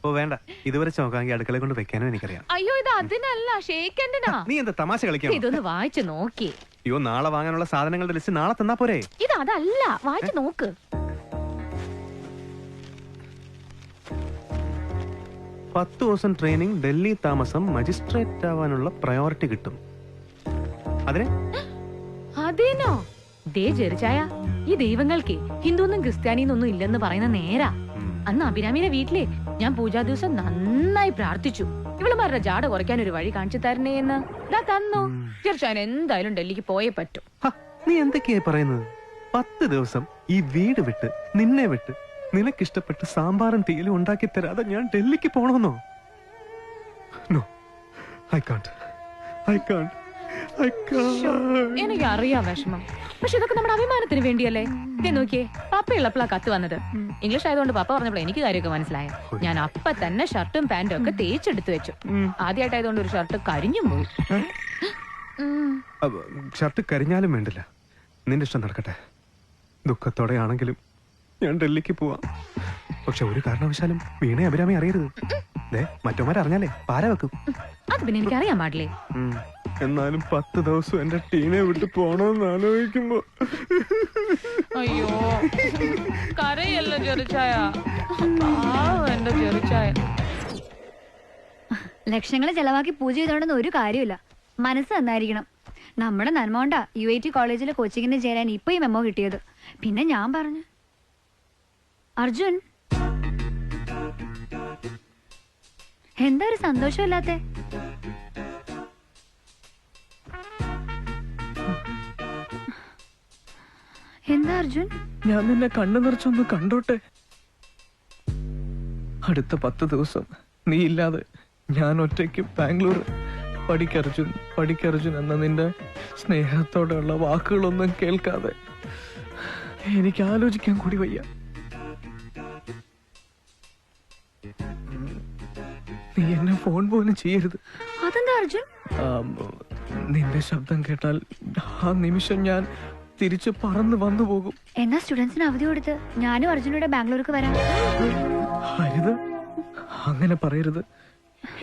ഓ വേണ്ട, ഇതുവരെ ചോക്കാമെങ്കിൽ അടുക്കള കൊണ്ട് വെക്കാനും എനിക്കറിയാം. അയ്യോ ഇത് അതിനല്ല, ഷേക്കൻഡിനാ. നീ എന്താ തമാശ കളിക്കാം? ഇതൊന്ന് വായിച്ചു നോക്കി. അയ്യോ നാളെ വാങ്ങാനുള്ള സാധനങ്ങളുടെ ലിസ്റ്റ് നാളെ തന്നാ പോരെ? ഇത് അതല്ല, വായിച്ചു നോക്ക്. 10 ദിവസം ട്രെയിനിങ്, ഡൽഹി താമസം, മജിസ്ട്രേറ്റ് ആവാനുള്ള പ്രയോറിറ്റി കിട്ടും. അതിനോ? ദേ ജെറിച്ചായ, ഈ ദൈവങ്ങൾക്ക് ഹിന്ദുന്നും ക്രിസ്ത്യാനിന്നൊന്നും ഇല്ലെന്ന് പറയുന്ന നേരാ. അന്ന് അഭിരാമിയുടെ വീട്ടിലെ ഞാൻ പൂജാ ദിവസം നന്നായി പ്രാർത്ഥിച്ചു, ഇവളുമാരുടെ ജാട കുറയ്ക്കാൻ ഒരു വഴി കാണിച്ചു തരണേ എന്ന്. തന്നു. ജെറിച്ചായൻ എന്തായാലും ഡൽഹിക്ക് പോയേ പറ്റൂ. നീ എന്തൊക്കെയായി പറയുന്നത്? 10 ദിവസം ഈ വീട് വിട്ട്, നിന്നെ വിട്ട്, നിനക്കിഷ്ടപ്പെട്ട് സാമ്പാറും തീയിലും ഉണ്ടാക്കി തരാതെ ഞാൻ ഡൽഹിക്ക് പോണമെന്നോ? No, I can't. എനിക്ക് അറിയാം വിഷമം, പക്ഷെ ഇതൊക്കെ നമ്മുടെ അഭിമാനത്തിന് വേണ്ടിയല്ലേ. നോക്കിയേ, പപ്പയുള്ളപ്പോഴാ കത്ത് വന്നത്. ഇംഗ്ലീഷ് ആയതുകൊണ്ട് പപ്പ പറഞ്ഞപ്പോൾ എനിക്ക് കാര്യമൊക്കെ മനസ്സിലായ. ഞാൻ അപ്പ തന്നെ ഷർട്ടും പാന്റും ഒക്കെ തേച്ചെടുത്ത് വെച്ചു. ആദ്യമായിട്ടായതുകൊണ്ട് ഒരു ഷർട്ട് കരിഞ്ഞും പോയി. ഷർട്ട് കരിഞ്ഞാലും വേണ്ടില്ല, നിന്റെ ഇഷ്ടം നടക്കട്ടെ. ദുഃഖത്തോടെയാണെങ്കിലും ഞാൻ ഡൽഹിക്ക് പോവാം. പക്ഷെ ഒരു കാരണവശാലും വീണെ അഭിരാമി അറിയരുത്. മറ്റോമാരറിഞ്ഞാലേ പാര വെക്കും. അത് പിന്നെ എനിക്ക് അറിയാൻ പാടില്ലേ. എന്നാലും 10 ദിവസം എന്റെ ടീനെ വിട്ട് പോണോന്ന് ആലോചിക്കുമ്പോ അയ്യോ കരയല്ലോ ചെറുച്ചായ, എന്റെ ചെറുച്ചായ. ലക്ഷങ്ങൾ ചെലവാക്കി പൂജ ചെയ്തോണ്ടെന്ന് ഒരു കാര്യമില്ല. മനസ്സ് നന്നായിരിക്കണം. നമ്മുടെ നന്മ കൊണ്ടാ UIT കോളേജിലെ കോച്ചിങ്ങിന് ചേരാൻ ഇപ്പൊ ഈ മെമ്മോ കിട്ടിയത്. പിന്നെ ഞാൻ പറഞ്ഞു, അർജുൻ എന്താ ഒരു സന്തോഷമില്ലാത്തെ? എന്താ അർജുൻ? ഞാൻ നിന്നെ കണ്ണു നിറച്ചൊന്ന് കണ്ടോട്ടെ. അടുത്ത 10 ദിവസം നീ ഇല്ലാതെ ഞാൻ ഒറ്റയ്ക്ക് ബാംഗ്ലൂർ. പഠിക്കർജുൻ എന്ന നിന്റെ സ്നേഹത്തോടെയുള്ള വാക്കുകളൊന്നും കേൾക്കാതെ എനിക്ക് ആലോചിക്കാൻ കൂടി വയ്യ. നീ എന്നെ ഫോൺ പോലും ചെയ്യരുത്. അതെന്താ അർജുൻ? നിന്റെ ശബ്ദം കേട്ടാൽ ആ നിമിഷം ഞാൻ തിരിച്ചു പറന്ന് വന്നു പോകും. എന്നാ സ്റ്റുഡൻസിന് അവധി കൊടുത്ത് ഞാനും അർജുനോടെ ബാംഗ്ലൂർക്ക് വരാം. ഹരിത, അങ്ങനെ പറയരുത്.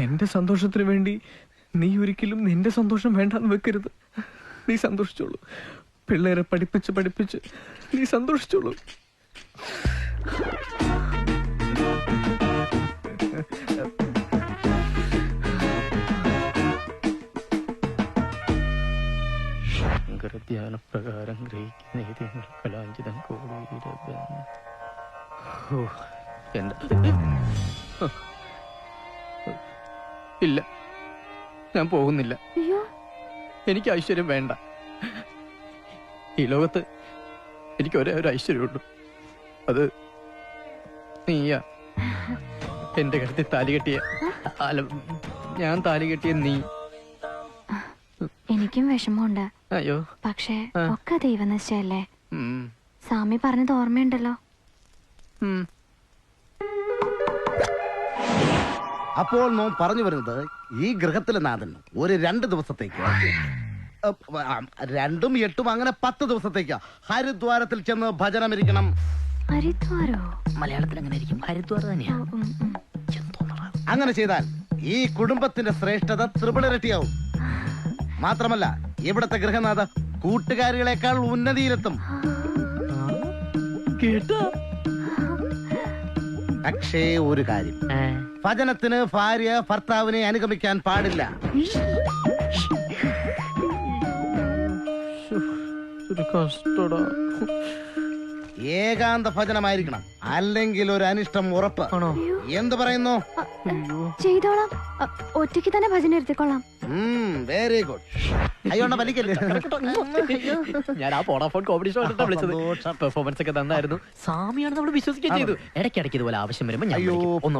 എന്റെ സന്തോഷത്തിന് വേണ്ടി നീ ഒരിക്കലും നിന്റെ സന്തോഷം വേണ്ടാന്ന് വെക്കരുത്. നീ സന്തോഷിച്ചോളൂ. പിള്ളേരെ പഠിപ്പിച്ച് നീ സന്തോഷിച്ചോളൂ. ധ്യാനപ്രകാരം ഗ്രഹിക്കുന്ന കലാഞ്ചിതം ഇല്ല, ഞാൻ പോകുന്നില്ല. എനിക്ക് ഐശ്വര്യം വേണ്ട. ഈ ലോകത്ത് എനിക്ക് ഒരേ ഒരു ഐശ്വര്യമുള്ളൂ, അത് നീയാ. എന്റെ കഴുത്തിൽ താലി കെട്ടിയ, അല്ല ഞാൻ താലി കെട്ടിയ നീ. എനിക്കും വിഷമമുണ്ട്. അയ്യോ, പക്ഷേ ഒക്കെ ദൈവനിശ്ചയല്ലേ. സ്വാമി പറഞ്ഞത് ഓർമ്മയുണ്ടല്ലോ. അപ്പോൾ നോം പറഞ്ഞു വരുന്നത്, ഈ ഗൃഹത്തിലെ നാഥൻ ഒരു 2 ദിവസത്തേക്ക്, 2ഉം 8ഉം അങ്ങനെ 10 ദിവസത്തേക്ക് ഹരിദ്വാരത്തിൽ ചെന്ന് ഭജനമിരിക്കണം. ഹരിദ്വാരോ? മലയാളത്തിൽ അങ്ങനെ ഇരിക്കും, ഹരിദ്വാർ തന്നെയാ. അങ്ങനെ ചെയ്താൽ ഈ കുടുംബത്തിന്റെ ശ്രേഷ്ഠത ത്രിപിളിരട്ടിയാവും. മാത്രമല്ല ഇവിടത്തെ ഗൃഹനാഥ കൂട്ടുകാരികളെക്കാൾ ഉന്നതിയിലെത്തും. പക്ഷേ ഒരു കാര്യം, ഭജനത്തിന് ഭാര്യ ഭർത്താവിനെ അനുഗമിക്കാൻ പാടില്ല. ഏകാന്ത ഭജനമായിരിക്കണം, അല്ലെങ്കിൽ ഒരു അനിഷ്ടം ഉറപ്പ്. എന്ത് പറയുന്നു? ചെയ്തോളാം, ഒറ്റയ്ക്ക് തന്നെ ഭജന എടുത്തിക്കൊള്ളാം. Very good. അയ്യോണ്ട വലിക്കല്ലേ. ഞാൻ ആ പോഡാഫോൺ കോമഡി ഷോ വിളിച്ചത്. പെർഫോമൻസ് ഒക്കെ നന്നായിരുന്നു. സ്വാമിയാണ് നമ്മൾ വിശ്വസിക്കുകയും ചെയ്തു. ഇടയ്ക്കിടയ്ക്ക് ഇതുപോലെ ആവശ്യം വരുമ്പോൾ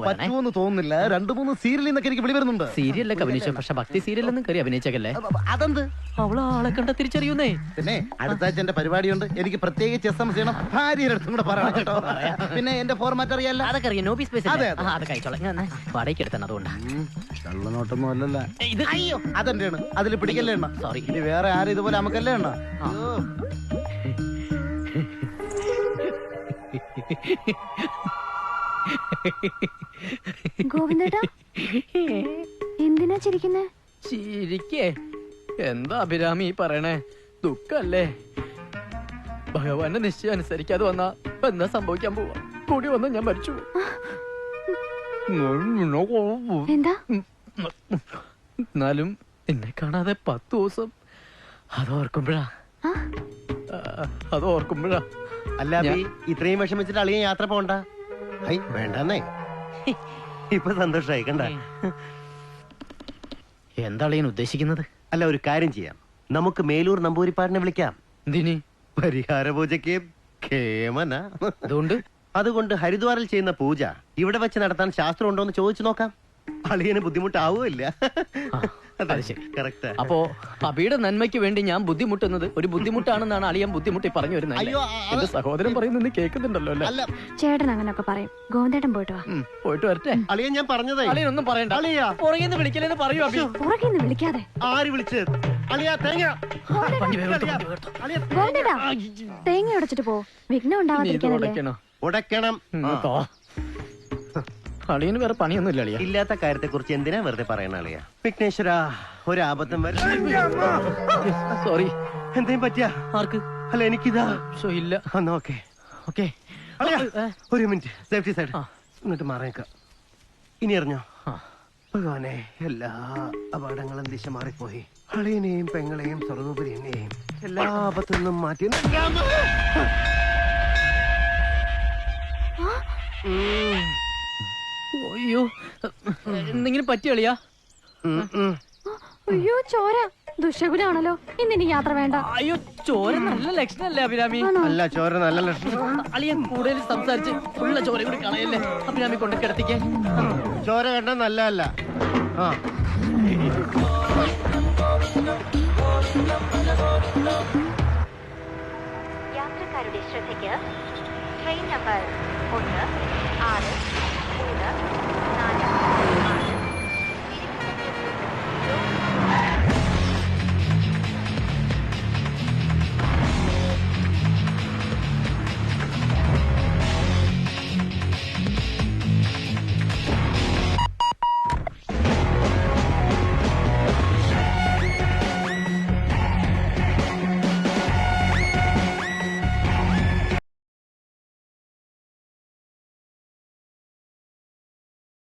പറ്റുമെന്ന് തോന്നുന്നില്ല. 2-3 സീരിയലിൽ നിന്നൊക്കെ എനിക്ക് വിളി വരുന്നുണ്ട്. സീരിയലൊക്കെ അഭിനയിച്ചു, പക്ഷെ ഭക്തി സീരിയലൊന്നും കയറി അഭിനയിച്ചല്ലേ. അതെന്ത്? അവള് ആളെ കണ്ട തിരിച്ചറിയുന്നേ. പിന്നെ അടുത്ത ആഴ്ച എന്റെ പരിപാടിയുണ്ട്, എനിക്ക് പ്രത്യേകിച്ച് SMS ചെയ്യണം. ഭാര്യയുടെ അടുത്തും കൂടെ പറയണം കേട്ടോ. പിന്നെ എന്റെ ഫോർമാറ്റ് അറിയാലോ. അതൊക്കെ അറിയാം, നോബി സ്പേസ്. അതൊക്കെ അയച്ചോളാം, ഞാൻ വാടകയ്ക്ക് എടുത്താണ്. അതുകൊണ്ടാ. കള്ളനോട്ടൊന്നും അല്ലല്ല. അയ്യോ അതെന്റെ ആണ്, അതിൽ പിടിക്കല്ലേ എണ്ണ. സോറി, ഇനി വേറെ ആരും ഇതുപോലെ നമുക്കല്ലേ എണ്ണ. ഗോവിന്ദേട്ടാ എന്തിനാ ചിരിക്കുന്നേ? ചിരിക്കേ? എന്താ അഭിരാമി ഈ പറയണേ? ദുഃഖല്ലേ? ഭഗവാന്റെ നിശ്ചയം അനുസരിക്കാതെ വന്നാ എന്താ സംഭവിക്കാൻ പോവാ? കൂടി വന്ന ഞാൻ മരിച്ചു. എന്താ? എന്നാലും എന്നെ കാണാതെ 10 ദിവസം അതോർക്കുമ്പോഴാ. അല്ല ഇത്രയും വിഷമിച്ചിട്ട് അളിയൻ യാത്ര പോണ്ട. വേണ്ടെന്നേ. ഇപ്പൊ സന്തോഷമായി കണ്ട. എന്താ അളിയൻ ഉദ്ദേശിക്കുന്നത്? അല്ല, ഒരു കാര്യം ചെയ്യാം. നമുക്ക് മേലൂർ നമ്പൂരിപ്പാടിനെ വിളിക്കാം. എന്തിന്? പരിഹാര പൂജയ്ക്ക് കേമന. അതുകൊണ്ട് ഹരിദ്വാറിൽ ചെയ്യുന്ന പൂജ ഇവിടെ വെച്ച് നടത്താൻ ശാസ്ത്രം ഉണ്ടോ എന്ന് ചോദിച്ചു നോക്കാം. അളിയന് ബുദ്ധിമുട്ടാവൂല്ല. അപ്പോ അബിയുടെ നന്മയ്ക്ക് വേണ്ടി ഞാൻ ബുദ്ധിമുട്ടുന്നത് ഒരു ബുദ്ധിമുട്ടാണെന്നാണ് അളിയൻ ബുദ്ധിമുട്ടി പറഞ്ഞു വരുന്നത്. എന്റെ സഹോദരൻ പറയുന്നത് കേൾക്കുന്നുണ്ടല്ലോ അല്ലേ? ചേട്ടൻ അങ്ങനൊക്കെ പറയും. ഗോവിന്ദേട്ടൻ പോയിട്ട് വാ. പോയിട്ട് വരട്ടെ. അളിയൻ ഞാൻ പറഞ്ഞതേ. അളിയനൊന്നും പറയണ്ട. പുറകേന്ന് വിളിക്കലെന്ന് പറയൂ അബി. പുറകേന്ന് വിളിക്കാതെ. ആര് വിളിച്ചത്? അളിയാ തേങ്ങ. ഗോവിന്ദേട്ടാ തേങ്ങ ഉടച്ചിട്ട് പോ. വിഘ്നം ഉണ്ടാവാതിരിക്കാനല്ലേ. ഉടക്കണം. അളിയന് വേറെ പണിയൊന്നും ഇല്ല. ഇല്ലാത്ത കാര്യത്തെ കുറിച്ച് എന്തിനാ വെറുതെ പറയണ അളിയ? വിഘ്നേശ്വര, ഒരു ആപത്തും സോറി. എന്തേലും പറ്റിയ? ആർക്ക്? അല്ല എനിക്കിതാ ഇല്ല. ഓക്കെ. ഒരു മിനിറ്റ്, സേഫ്റ്റി സൈഡ് ഇങ്ങോട്ട് മാറിയേക്ക. ഇനി അറിഞ്ഞോ ഭഗവാനെ, എല്ലാ അപകടങ്ങളും ദിശ മാറിപ്പോയി. അളിയനെയും പെങ്ങളെയും സർവോപരിയെയും എല്ലാ ആപത്തു നിന്നും മാറ്റി. അയ്യോ, എന്തെങ്കിലും പറ്റിയളിയാ? അയ്യോ ചോര. ദുശകുലാണല്ലോ. ഇന്നിനി യാത്ര വേണ്ട. അയ്യോ, ചോര നല്ല ലക്ഷണല്ലേ അഭിരാമി? അല്ല, ചോര നല്ല ലക്ഷണം. അളിയൻ കൂടുതൽ സംസാരിച്ച് ഉള്ള ചോര കൂടി കളയല്ലേ. അഭിരാമി കൊണ്ട് കിടത്തിക്കാൻ. ചോര കണ്ട നല്ലതല്ല. യാത്രക്കാരുടെ ശ്രദ്ധയ്ക്ക് ട്രെയിൻ നമ്പർ 1, 6, 3